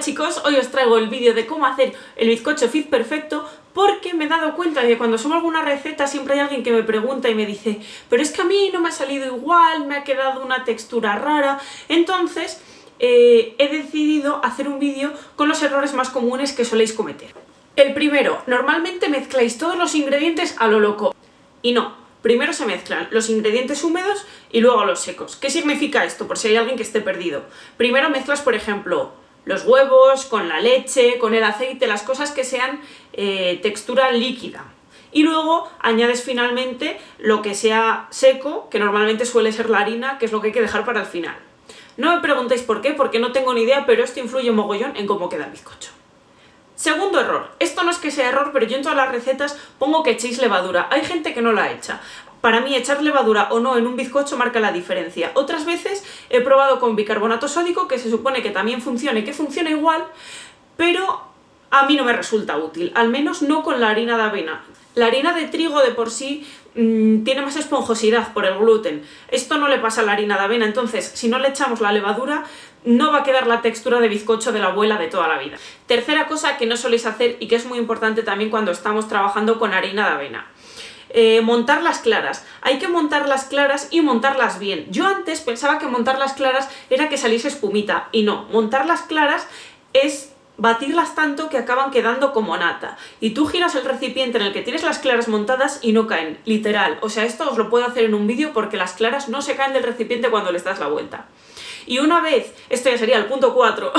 Hola chicos, hoy os traigo el vídeo de cómo hacer el bizcocho fit perfecto porque me he dado cuenta de que cuando subo alguna receta siempre hay alguien que me pregunta y me dice pero es que a mí no me ha salido igual, me ha quedado una textura rara. Entonces he decidido hacer un vídeo con los errores más comunes que soléis cometer. El primero, normalmente mezcláis todos los ingredientes a lo loco y no. Primero se mezclan los ingredientes húmedos y luego los secos. ¿Qué significa esto? Por si hay alguien que esté perdido. Primero mezclas, por ejemplo, los huevos con la leche, con el aceite, las cosas que sean textura líquida. Y luego añades finalmente lo que sea seco, que normalmente suele ser la harina, que es lo que hay que dejar para el final. No me preguntéis por qué, porque no tengo ni idea, pero esto influye mogollón en cómo queda el bizcocho. Segundo error, esto no es que sea error, pero yo en todas las recetas pongo que echéis levadura. Hay gente que no la echa. Para mí echar levadura o no en un bizcocho marca la diferencia. Otras veces he probado con bicarbonato sódico, que se supone que también funciona y que funciona igual, pero a mí no me resulta útil, al menos no con la harina de avena. La harina de trigo de por sí tiene más esponjosidad por el gluten. Esto no le pasa a la harina de avena, entonces si no le echamos la levadura no va a quedar la textura de bizcocho de la abuela de toda la vida. Tercera cosa que no soléis hacer y que es muy importante también cuando estamos trabajando con harina de avena. Montar las claras. Hay que montar las claras y montarlas bien. Yo antes pensaba que montar las claras era que saliese espumita y no, montar las claras es batirlas tanto que acaban quedando como nata. Y tú giras el recipiente en el que tienes las claras montadas y no caen, literal. O sea, esto os lo puedo hacer en un vídeo porque las claras no se caen del recipiente cuando les das la vuelta. Y una vez, esto ya sería el punto 4,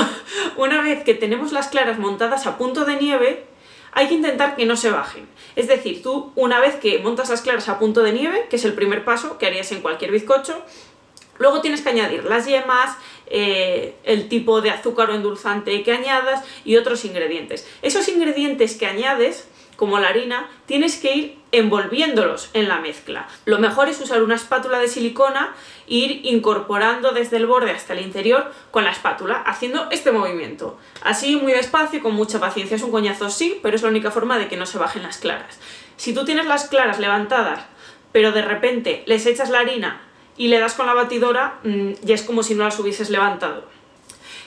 una vez que tenemos las claras montadas a punto de nieve, hay que intentar que no se bajen. Es decir, tú una vez que montas las claras a punto de nieve, que es el primer paso que harías en cualquier bizcocho, luego tienes que añadir las yemas, el tipo de azúcar o endulzante que añadas y otros ingredientes. Esos ingredientes que añades, como la harina, tienes que ir envolviéndolos en la mezcla. Lo mejor es usar una espátula de silicona e ir incorporando desde el borde hasta el interior con la espátula, haciendo este movimiento. Así, muy despacio y con mucha paciencia. Es un coñazo, sí, pero es la única forma de que no se bajen las claras. Si tú tienes las claras levantadas, pero de repente les echas la harina y le das con la batidora, ya es como si no las hubieses levantado.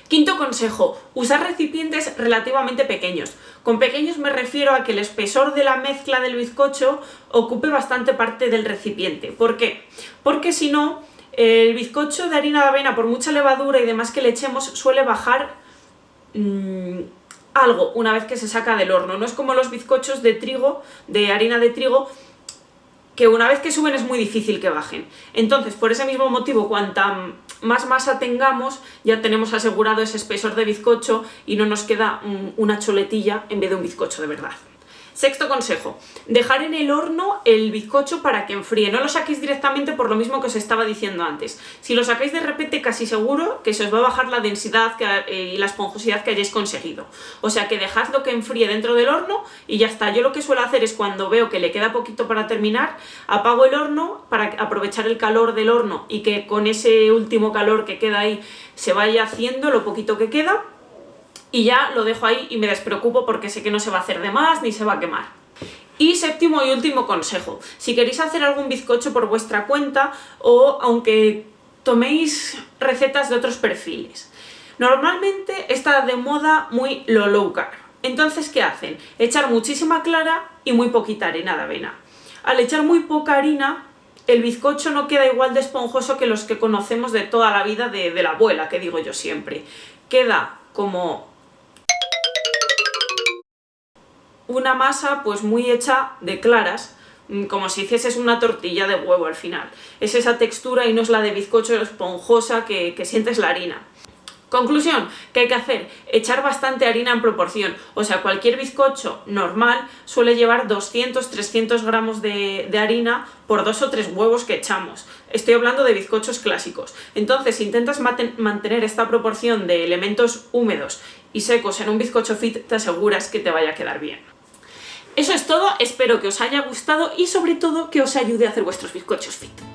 Quinto consejo, usar recipientes relativamente pequeños. Con pequeños me refiero a que el espesor de la mezcla del bizcocho ocupe bastante parte del recipiente. ¿Por qué? Porque si no, el bizcocho de harina de avena, por mucha levadura y demás que le echemos, suele bajar algo una vez que se saca del horno. No es como los bizcochos de trigo, de harina de trigo, que una vez que suben es muy difícil que bajen. Entonces, por ese mismo motivo, cuanta más masa tengamos, ya tenemos asegurado ese espesor de bizcocho y no nos queda una choletilla en vez de un bizcocho de verdad. Sexto consejo, dejar en el horno el bizcocho para que enfríe. No lo saquéis directamente por lo mismo que os estaba diciendo antes. Si lo sacáis de repente, casi seguro que se os va a bajar la densidad y la esponjosidad que hayáis conseguido. O sea que dejadlo que enfríe dentro del horno y ya está. Yo lo que suelo hacer es cuando veo que le queda poquito para terminar, apago el horno para aprovechar el calor del horno y que con ese último calor que queda ahí se vaya haciendo lo poquito que queda. Y ya lo dejo ahí y me despreocupo porque sé que no se va a hacer de más ni se va a quemar. Y séptimo y último consejo, si queréis hacer algún bizcocho por vuestra cuenta o aunque toméis recetas de otros perfiles, normalmente está de moda muy lo low carb. Entonces, ¿qué hacen? Echar muchísima clara y muy poquita harina de avena. Al echar muy poca harina, el bizcocho no queda igual de esponjoso que los que conocemos de toda la vida de la abuela, que digo yo siempre. Queda como una masa pues muy hecha de claras, como si hicieses una tortilla de huevo al final. Es esa textura y no es la de bizcocho esponjosa que sientes la harina. Conclusión, ¿qué hay que hacer? Echar bastante harina en proporción. O sea, cualquier bizcocho normal suele llevar 200-300 gramos de harina por 2 o 3 huevos que echamos. Estoy hablando de bizcochos clásicos. Entonces, si intentas mantener esta proporción de elementos húmedos y secos en un bizcocho fit, te aseguras que te vaya a quedar bien. Eso es todo, espero que os haya gustado y sobre todo que os ayude a hacer vuestros bizcochos fit.